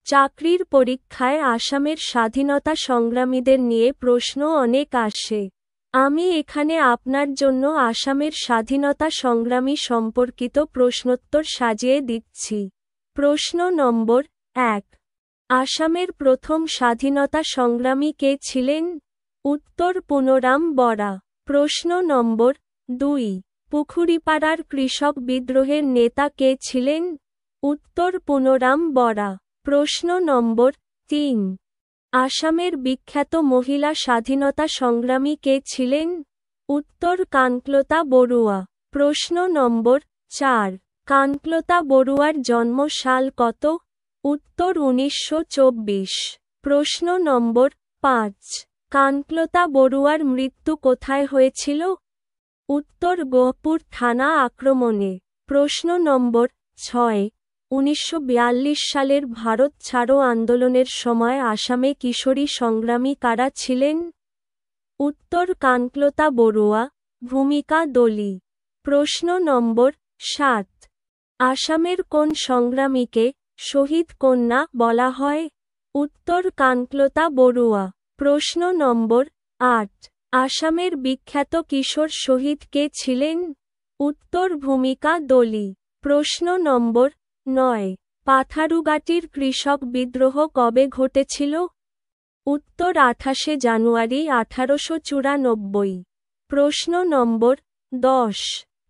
চাকরির পরীক্ষায় আসামের স্বাধীনতা সংগ্রামীদের নিয়ে প্রশ্ন অনেক আসে। আমি এখানে আপনার জন্য আসামের স্বাধীনতা সংগ্রামী সম্পর্কিত প্রশ্নোত্তর সাজিয়ে দিচ্ছি। প্রশ্ন নম্বর 1। আসামের প্রথম স্বাধীনতা সংগ্রামী কে ছিলেন? উত্তর পুনরাম বরা। প্রশ্ন নম্বর 2। পুখুরিপাড়ার কৃষক বিদ্রোহের নেতা কে ছিলেন? উত্তর পুনরাম বরা। প্রশ্ন নম্বর 3। আসামের বিখ্যাত মহিলা স্বাধীনতা সংগ্রামী কে ছিলেন? উত্তর কানকলতা বড়ুয়া। প্রশ্ন নম্বর 4। কানকলতা বড়ুয়ার জন্ম সাল কত? উত্তর 1924। প্রশ্ন নম্বর 5। কানকলতা বড়ুয়ার মৃত্যু কোথায় হয়েছিল? উত্তর গহপুর থানা আক্রমণে। প্রশ্ন নম্বর 6। 1942 সালের ভারত ছাড়ো আন্দোলনের সময় আসামে কিশোরী সংগ্রামী কারা ছিলেন? উত্তর কানকলতা বড়ুয়া, ভূমিকা দোলি। প্রশ্ন নম্বর 7। আসামের কোন সংগ্রামীকে শহীদ কন্যা বলা হয়? উত্তর কানকলতা বড়ুয়া। প্রশ্ন নম্বর 8। আসামের বিখ্যাত কিশোর শহীদ কে ছিলেন? উত্তর ভূমিকা দোলি। প্রশ্ন নম্বর 9। পাথারুঘাটির কৃষক বিদ্রোহ কবে ঘটেছিল? উত্তর 28 জানুয়ারি 1894। প্রশ্ন নম্বর 10।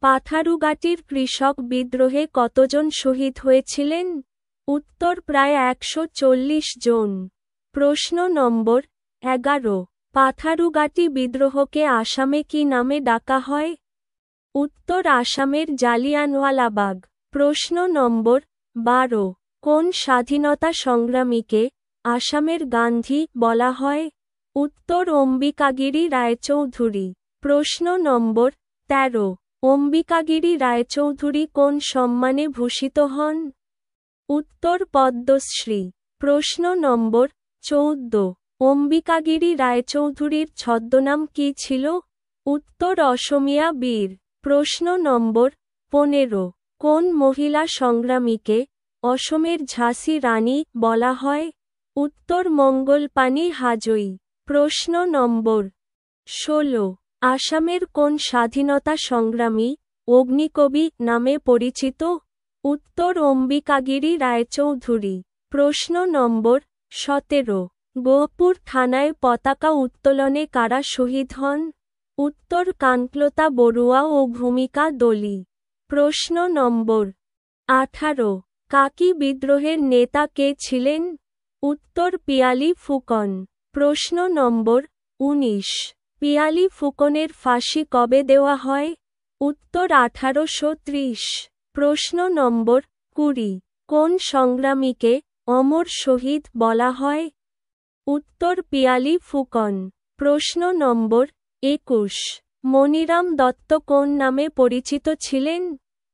পাথারুঘাটির কৃষক বিদ্রোহে কতজন শহীদ হয়েছিলেন? উত্তর প্রায় 140 জন। প্রশ্ন নম্বর 11। পাথারুঘাটি বিদ্রোহকে আসামে কি নামে ডাকা হয়? উত্তর আসামের জালিয়ানওয়ালাবাগ। প্রশ্ন নম্বর 12। কোন স্বাধীনতা সংগ্রামীকে আসামের গান্ধী বলা হয়? উত্তর অম্বিকাগিরি রায়চৌধুরী। প্রশ্ন নম্বর 13। অম্বিকাগিরি রায়চৌধুরী কোন সম্মানে ভূষিত হন? উত্তর পদ্মশ্রী। প্রশ্ন নম্বর 14। অম্বিকাগিরি রায়চৌধুরীর ছদ্মনাম কী ছিল? উত্তর অসমীয়া বীর। প্রশ্ন নম্বর 15। কোন মহিলা সংগ্রামীকে অসমের ঝাঁসি রানী বলা হয়? উত্তর মঙ্গলপানি হাজই। প্রশ্ন নম্বর 16। আসামের কোন স্বাধীনতা সংগ্রামী অগ্নিকবি নামে পরিচিত? উত্তর অম্বিকাগিরি রায়চৌধুরী। প্রশ্ন নম্বর 17। গহপুর থানায় পতাকা উত্তোলনে কারা শহীদ হন? উত্তর কানকলতা বড়ুয়া ও ভূমিকা দোলি। প্রশ্ন নম্বর 18। কাকি বিদ্রোহের নেতা কে ছিলেন? উত্তর পিয়ালি ফুকন। প্রশ্ন নম্বর 19। পিয়ালি ফুকনের ফাঁসি কবে দেওয়া হয়? উত্তর 1830। প্রশ্ন নম্বর 20। কোন সংগ্রামীকে অমর শহীদ বলা হয়? উত্তর পিয়ালি ফুকন। প্রশ্ন নম্বর 21। মনিরাম দত্ত কোন নামে পরিচিত ছিলেন?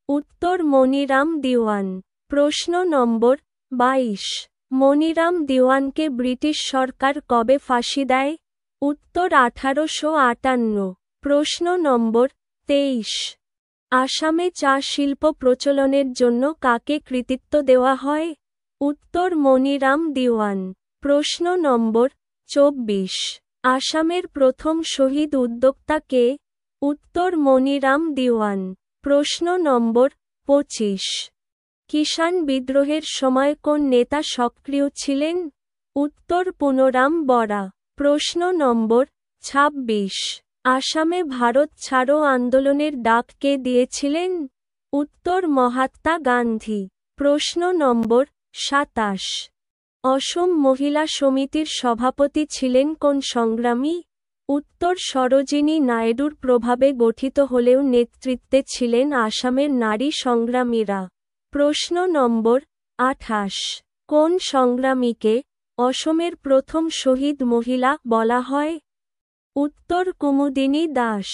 উত্তর মনিরাম দিওয়ান। প্রশ্ন নম্বর 22। মনিরাম দিওয়ানকে ব্রিটিশ সরকার কবে ফাঁসি দেয়? উত্তর 1858। প্রশ্ন নম্বর 23। আসামে চা শিল্প প্রচলনের জন্য কাকে কৃতিত্ব দেওয়া হয়? উত্তর মনিরাম দিওয়ান। প্রশ্ন নম্বর 24। আসামের প্রথম শহীদ উদ্যোক্তা কে? উত্তর মনিরাম দিওয়ান। প্রশ্ন নম্বর 25। কিষাণ বিদ্রোহের সময় কোন নেতা সক্রিয় ছিলেন? উত্তর পুনরাম বরা। প্রশ্ন নম্বর 26। আসামে ভারত ছাড়ো আন্দোলনের ডাক কে দিয়েছিলেন? উত্তর মহাত্মা গান্ধী। প্রশ্ন নম্বর 27। অসম মহিলা সমিতির সভাপতি ছিলেন কোন সংগ্রামী? উত্তর সরোজিনী নায়ডুর প্রভাবে গঠিত হলেও নেতৃত্বে ছিলেন আসামের নারী সংগ্রামীরা। প্রশ্ন নম্বর 28। কোন সংগ্রামীকে অসমের প্রথম শহীদ মহিলা বলা হয়? উত্তর কুমুদিনী দাস।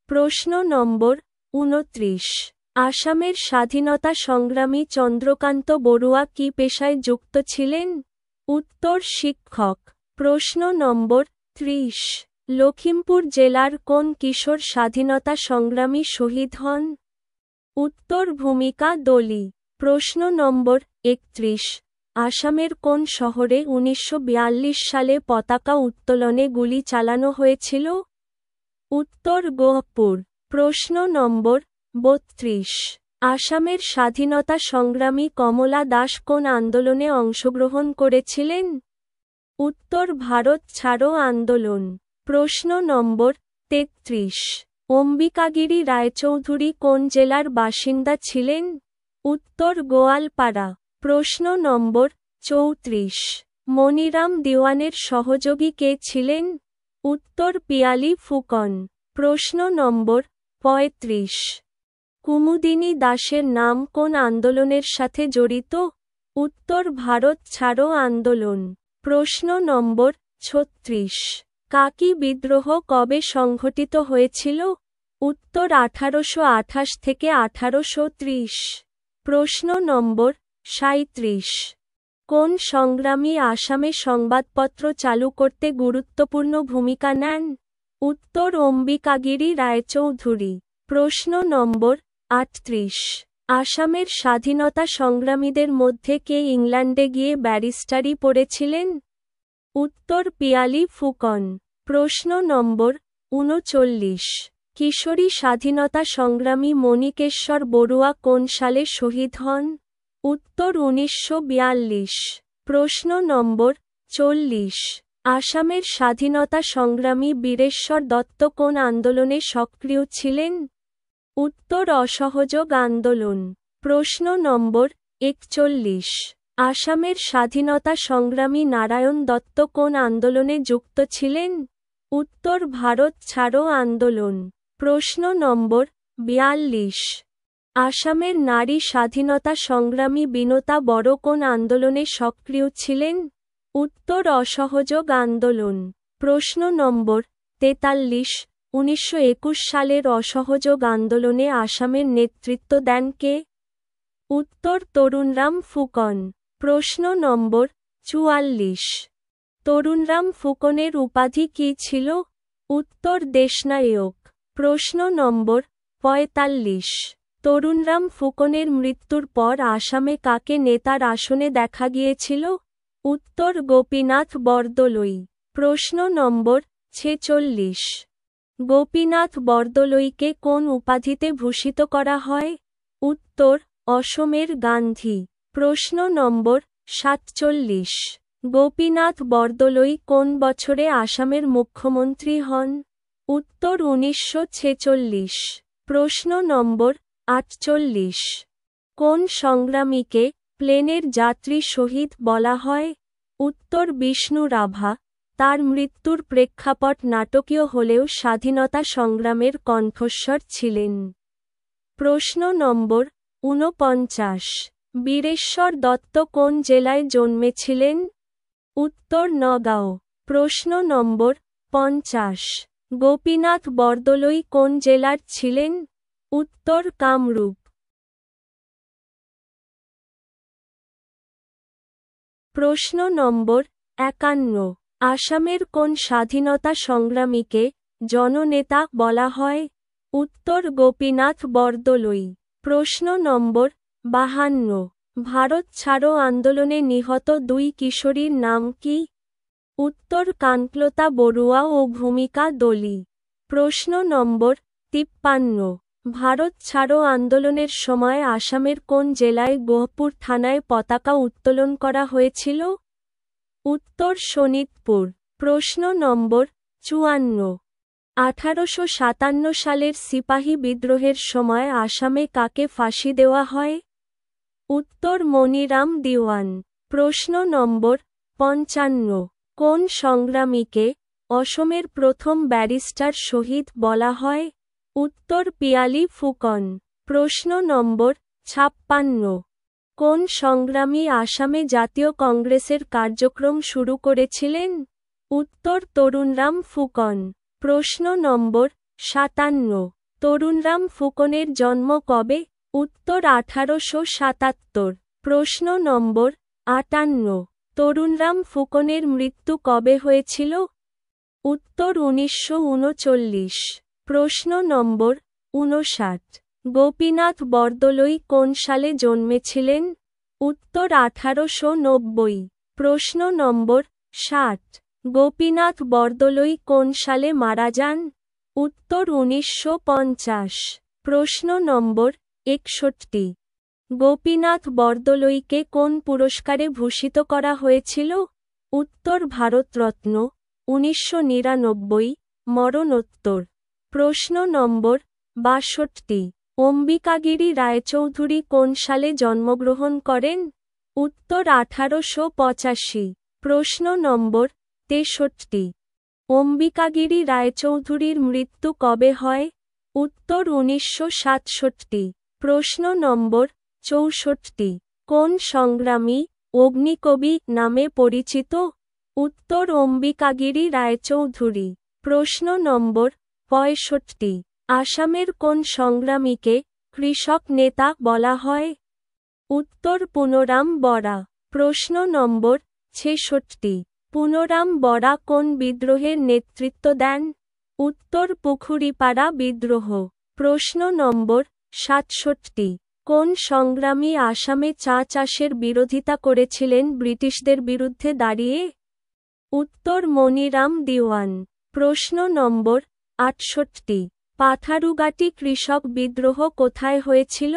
প্রশ্ন নম্বর 29। আসামের স্বাধীনতা সংগ্রামী চন্দ্রকান্ত বড়ুয়া কি পেশায় যুক্ত ছিলেন? উত্তর শিক্ষক। প্রশ্ন নম্বর 30। লখিমপুর জেলার কোন কিশোর স্বাধীনতা সংগ্রামী শহীদ হন? উত্তর ভূমিকা দোলি। প্রশ্ন নম্বর 31। আসামের কোন শহরে 1942 সালে পতাকা উত্তোলনে গুলি চালানো হয়েছিল? উত্তর গহপুর। প্রশ্ন নম্বর 32। আসামের স্বাধীনতা সংগ্রামী কমলা দাস কোন আন্দোলনে অংশগ্রহণ করেছিলেন? উত্তর ভারত ছাড়ো আন্দোলন। প্রশ্ন নম্বর 33। অম্বিকাগিরি রায়চৌধুরী কোন জেলার বাসিন্দা ছিলেন? উত্তর গোয়ালপাড়া। প্রশ্ন নম্বর 34। মনিরাম দেওয়ানের সহযোগী কে ছিলেন? উত্তর পিয়ালি ফুকন। প্রশ্ন নম্বর 35। কুমুদিনী দাসের নাম কোন আন্দোলনের সাথে জড়িত? উত্তর ভারত ছাড়ো আন্দোলন। প্রশ্ন নম্বর 36। কাকি বিদ্রোহ কবে সংঘটিত হয়েছিল? উত্তর 1828 থেকে 1830। প্রশ্ন নম্বর 37। কোন সংগ্রামী আসামে সংবাদপত্র চালু করতে গুরুত্বপূর্ণ ভূমিকা নেন? উত্তর অম্বিকাগিরি রায়চৌধুরী। প্রশ্ন নম্বর 38। আসামের স্বাধীনতা সংগ্রামীদের মধ্যে কে ইংল্যান্ডে গিয়ে ব্যারিস্টারি পড়েছিলেন? উত্তর পিয়ালি ফুকন। প্রশ্ন নম্বর 39। কিশোরী স্বাধীনতা সংগ্রামী মণিকেশ্বর বড়ুয়া কোন সালে শহীদ হন? উত্তর 1942। প্রশ্ন নম্বর 40। আসামের স্বাধীনতা সংগ্রামী বীরেশ্বর দত্ত কোন আন্দোলনে সক্রিয় ছিলেন? উত্তর অসহযোগ আন্দোলন। প্রশ্ন নম্বর 41। আসামের স্বাধীনতা সংগ্রামী নারায়ণ দত্ত কোন আন্দোলনে যুক্ত ছিলেন? উত্তর ভারত ছাড়ো আন্দোলন। প্রশ্ন নম্বর 42। আসামের নারী স্বাধীনতা সংগ্রামী বিনতা বড় কোন আন্দোলনে সক্রিয় ছিলেন? উত্তর অসহযোগ আন্দোলন। প্রশ্ন নম্বর 43। 1921 সালের অসহযোগ আন্দোলনে আসামের নেতৃত্ব দেন কে? উত্তর তরুণরাম ফুকন। প্রশ্ন নম্বর 44। তরুণরাম ফুকনের উপাধি কী ছিল? উত্তর দেশনায়ক। প্রশ্ন নম্বর 45। তরুণরাম ফুকনের মৃত্যুর পর আসামে কাকে নেতার আসনে দেখা গিয়েছিল? উত্তর গোপীনাথ বরদলৈ। প্রশ্ন নম্বর 46। গোপীনাথ বরদলৈকে কোন উপাধিতে ভূষিত করা হয়? উত্তর অসমের গান্ধী। প্রশ্ন নম্বর 47। গোপীনাথ বরদলৈ কোন বছরে আসামের মুখ্যমন্ত্রী হন? উত্তর 1946। প্রশ্ন নম্বর 48। কোন সংগ্রামীকে প্লেনের যাত্রী শহীদ বলা হয়? উত্তর বিষ্ণু রাভা। তার মৃত্যুর প্রেক্ষাপট নাটকীয় হলেও স্বাধীনতা সংগ্রামের কণ্ঠস্বর ছিলেন। প্রশ্ন নম্বর 49। বীরেশ্বর দত্ত কোন জেলায় জন্মেছিলেন? উত্তর নগাঁও। প্রশ্ন নম্বর 50। গোপীনাথ বরদলৈ কোন জেলার ছিলেন? উত্তর কামরূপ। প্রশ্ন নম্বর 51। আসামের কোন স্বাধীনতা সংগ্রামীকে জননেতা বলা হয়? উত্তর গোপীনাথ বরদলৈ। প্রশ্ন নম্বর 52। ভারত ছাড়ো আন্দোলনে নিহত দুই কিশোরীর নাম কি? উত্তর কানকলতা বড়ুয়া ও ভূমিকা দলি। প্রশ্ন নম্বর 53। ভারত ছাড়ো আন্দোলনের সময় আসামের কোন জেলায় গহপুর থানায় পতাকা উত্তোলন করা হয়েছিল? উত্তর শোনিতপুর। প্রশ্ন নম্বর 54। 1857 সালের সিপাহী বিদ্রোহের সময় আসামে কাকে ফাঁসি দেওয়া হয়? উত্তর মনিরাম দেওয়ান। প্রশ্ন নম্বর 55। কোন সংগ্রামীকে অসমের প্রথম ব্যারিস্টার শহীদ বলা হয়? উত্তর পিয়ালি ফুকন। প্রশ্ন নম্বর 56। কোন সংগ্রামী আসামে জাতীয় কংগ্রেসের কার্যক্রম শুরু করেছিলেন? উত্তর তরুণরাম ফুকন। প্রশ্ন নম্বর 57। তরুণরাম ফুকনের জন্ম কবে? উত্তর 1877। প্রশ্ন নম্বর 58। তরুণরাম ফুকনের মৃত্যু কবে হয়েছিল? উত্তর 1939। প্রশ্ন নম্বর 59। গোপীনাথ বরদলৈ কোন সালে জন্মেছিলেন? উত্তর 1890। প্রশ্ন নম্বর 60। গোপীনাথ বরদলৈ কোন সালে মারা যান? উত্তর 1950। প্রশ্ন নম্বর 61। গোপীনাথ বরদলৈকে কোন পুরস্কারে ভূষিত করা হয়েছিল? উত্তর ভারতরত্ন, 1999, মরণোত্তর। প্রশ্ন নম্বর 62। অম্বিকাগিরি রায়চৌধুরী কোন সালে জন্মগ্রহণ করেন? উত্তর 1885। প্রশ্ন নম্বর 63। অম্বিকাগিরি রায়চৌধুরীর মৃত্যু কবে হয়? উত্তর 1967। প্রশ্ন নম্বর 64। কোন সংগ্রামী অগ্নিকবি নামে পরিচিত? উত্তর অম্বিকাগিরি রায়চৌধুরী। প্রশ্ন নম্বর 65। আসামের কোন সংগ্রামীকে কৃষক নেতা বলা হয়? উত্তর পুনরাম বরা। প্রশ্ন নম্বর 66। পুনরাম বরা কোন বিদ্রোহের নেতৃত্ব দেন? উত্তর পুখুরিপাড়া বিদ্রোহ। প্রশ্ন নম্বর 67। কোন সংগ্রামী আসামে চা চাষের বিরোধিতা করেছিলেন ব্রিটিশদের বিরুদ্ধে দাঁড়িয়ে? উত্তর মনিরাম দিওয়ান। প্রশ্ন নম্বর 68। পাথারুঘাটি কৃষক বিদ্রোহ কোথায় হয়েছিল?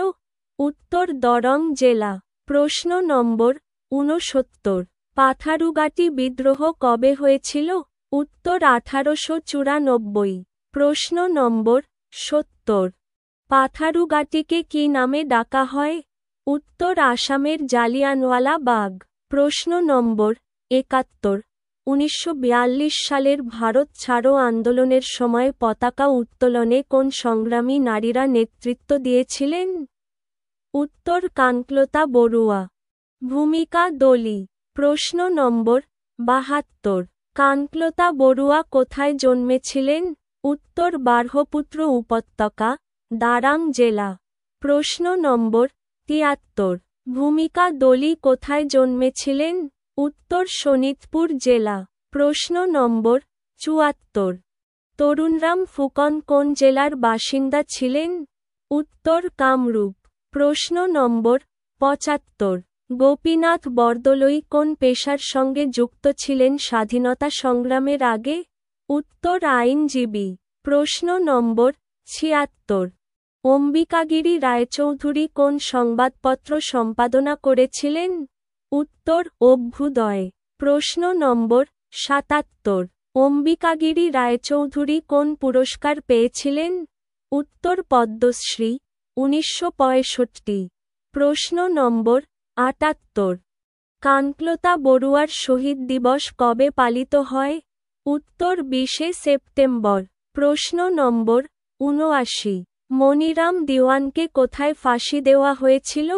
উত্তর দরং জেলা। প্রশ্ন নম্বর 69। পাথারুঘাটি বিদ্রোহ কবে হয়েছিল? উত্তর 1894। প্রশ্ন নম্বর 70। পাথারুঘাটিকে কি নামে ডাকা হয়? উত্তর আসামের জালিয়ানওয়ালা বাগ। প্রশ্ন নম্বর 71। 1942 সালের ভারত ছাড়ো আন্দোলনের সময় পতাকা উত্তোলনে কোন সংগ্রামী নারীরা নেতৃত্ব দিয়েছিলেন? উত্তর কানকলতা বড়ুয়া। ভূমিকা দলি। প্রশ্ন নম্বর 72। কানকলতা বড়ুয়া কোথায় জন্মেছিলেন? উত্তর বারহপুত্র উপত্যকা, দারাং জেলা। প্রশ্ন নম্বর 73। ভূমিকা দলি কোথায় জন্মেছিলেন? উত্তর শোনিতপুর জেলা। প্রশ্ন নম্বর 74। তরুণরাম ফুকন কোন জেলার বাসিন্দা ছিলেন? উত্তর কামরূপ। প্রশ্ন নম্বর 75। গোপীনাথ বরদলৈ কোন পেশার সঙ্গে যুক্ত ছিলেন স্বাধীনতা সংগ্রামের আগে? উত্তর আইনজীবী। প্রশ্ন নম্বর 76। অম্বিকাগিরি রায়চৌধুরী কোন সংবাদপত্র সম্পাদনা করেছিলেন? উত্তর অভ্যুদয়। প্রশ্ন নম্বর 77। অম্বিকাগিরি রায়চৌধুরী কোন পুরস্কার পেয়েছিলেন? উত্তর পদ্মশ্রী, 1965। প্রশ্ন নম্বর 78। কানকলতা বড়ুয়ার শহীদ দিবস কবে পালিত হয়? উত্তর 20শে সেপ্টেম্বর। প্রশ্ন নম্বর 79। মনিরাম দিওয়ানকে কোথায় ফাঁসি দেওয়া হয়েছিল?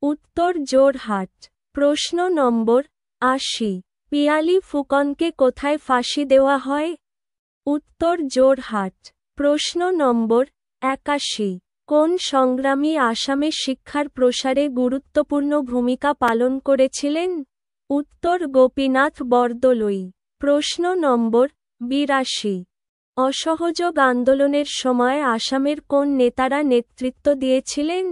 উত্তর জোরহাট। প্রশ্ন নম্বর 80। পিয়ালি ফুকনকে কোথায় ফাঁসি দেওয়া হয়? উত্তর জোরহাট। প্রশ্ন নম্বর 81। কোন সংগ্রামী আসামে শিক্ষার প্রসারে গুরুত্বপূর্ণ ভূমিকা পালন করেছিলেন? উত্তর গোপীনাথ বরদলৈ। প্রশ্ন নম্বর 82। অসহযোগ আন্দোলনের সময় আসামের কোন নেতারা নেতৃত্ব দিয়েছিলেন?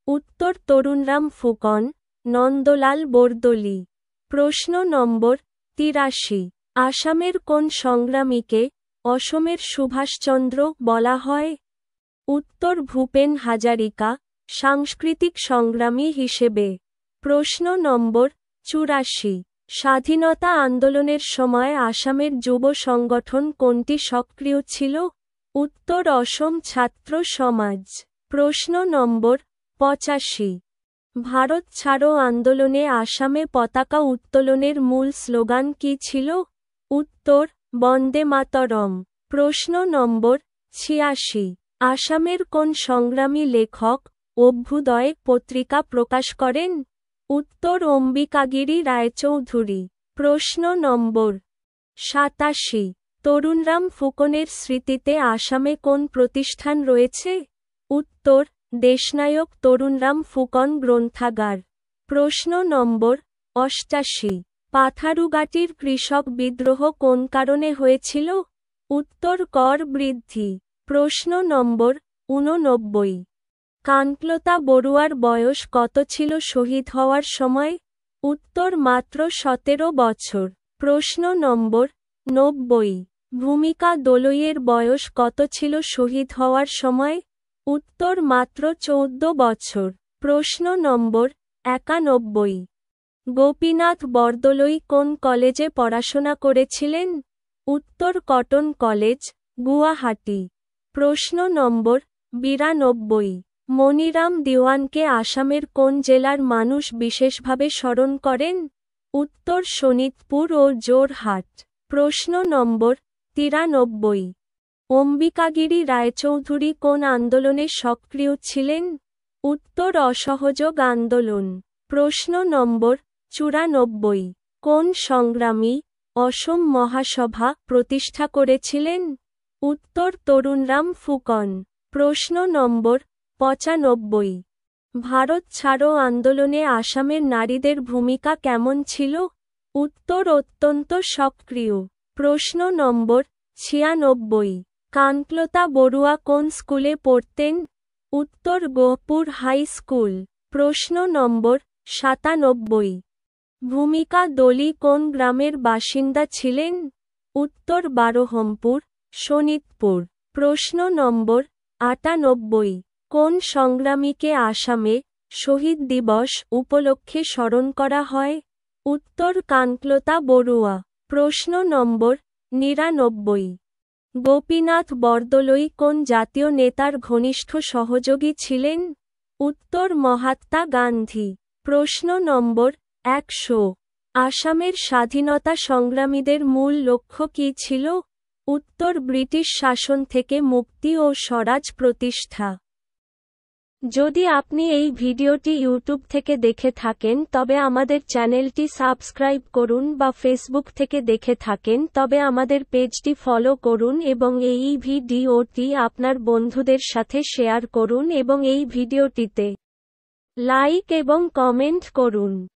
উত্তর তরুণরাম ফুকন, নন্দলাল বরদলৈ। প্রশ্ন নম্বর 83। আসামের কোন সংগ্রামীকে অসমের সুভাষচন্দ্র বলা হয়? উত্তর ভূপেন হাজারিকা, সাংস্কৃতিক সংগ্রামী হিসেবে। প্রশ্ন নম্বর 84। স্বাধীনতা আন্দোলনের সময় আসামের যুব সংগঠন কোনটি সক্রিয় ছিল? উত্তর অসম ছাত্র সমাজ। প্রশ্ন নম্বর 85। ভারত ছাড়ো আন্দোলনে আসামে পতাকা উত্তোলনের মূল স্লোগান কী ছিল? উত্তর বন্দে মাতরম। প্রশ্ন নম্বর 86। আসামের কোন সংগ্রামী লেখক অভ্যুদয় পত্রিকা প্রকাশ করেন? উত্তর অম্বিকাগিরি রায়চৌধুরী। প্রশ্ন নম্বর 87। তরুণরাম ফুকনের স্মৃতিতে আসামে কোন প্রতিষ্ঠান রয়েছে? উত্তর দেশনায়ক তরুণরাম ফুকন গ্রন্থাগার। প্রশ্ন নম্বর 88। পাথারুঘাটির কৃষক বিদ্রোহ কোন কারণে হয়েছিল? উত্তর কর বৃদ্ধি। প্রশ্ন নম্বর 89। কানকলতা বড়ুয়ার বয়স কত ছিল শহীদ হওয়ার সময়? উত্তর মাত্র 17 বছর। প্রশ্ন নম্বর 90। ভূমিকা দলুইয়ের বয়স কত ছিল শহীদ হওয়ার সময়? উত্তর মাত্র 14 বছর। প্রশ্ন নম্বর 91। গোপীনাথ বরদলৈ কোন কলেজে পড়াশোনা করেছিলেন? উত্তর কটন কলেজ, গুয়াহাটি। প্রশ্ন নম্বর 92। মনিরাম দেওয়ানকে আসামের কোন জেলার মানুষ বিশেষভাবে স্মরণ করেন? উত্তর শোনিতপুর ও জোরহাট। প্রশ্ন নম্বর 93। অম্বিকাগিরি রায়চৌধুরী কোন আন্দোলনে সক্রিয় ছিলেন? উত্তর অসহযোগ আন্দোলন। প্রশ্ন নম্বর 94। কোন সংগ্রামী অসম মহাসভা প্রতিষ্ঠা করেছিলেন? উত্তর তরুণরাম ফুকন। প্রশ্ন নম্বর 95। ভারত ছাড়ো আন্দোলনে আসামের নারীদের ভূমিকা কেমন ছিল? উত্তর অত্যন্ত সক্রিয়। প্রশ্ন নম্বর 96। কানকলতা বড়ুয়া কোন স্কুলে পড়তেন? উত্তর গহপুর হাই স্কুল। প্রশ্ন নম্বর 97। ভূমিকা দলি কোন গ্রামের বাসিন্দা ছিলেন? উত্তর বারোহমপুর, শোনিতপুর। প্রশ্ন নম্বর 98। কোন সংগ্রামীকে আসামে শহীদ দিবস উপলক্ষে স্মরণ করা হয়? উত্তর কানকলতা বড়ুয়া। প্রশ্ন নম্বর 99। গোপীনাথ বরদলৈ কোন জাতীয় নেতার ঘনিষ্ঠ সহযোগী ছিলেন? উত্তর মহাত্মা গান্ধী। প্রশ্ন নম্বর 100। আসামের স্বাধীনতা সংগ্রামীদের মূল লক্ষ্য কী ছিল? উত্তর ব্রিটিশ শাসন থেকে মুক্তি ও স্বরাজ প্রতিষ্ঠা। যদি আপনি এই ভিডিওটি ইউটিউব থেকে দেখে থাকেন তবে আমাদের চ্যানেলটি সাবস্ক্রাইব করুন, বা ফেসবুক থেকে দেখে থাকেন তবে আমাদের পেজটি ফলো করুন এবং এই ভিডিওটি আপনার বন্ধুদের সাথে শেয়ার করুন এবং এই ভিডিওটিতে লাইক এবং কমেন্ট করুন।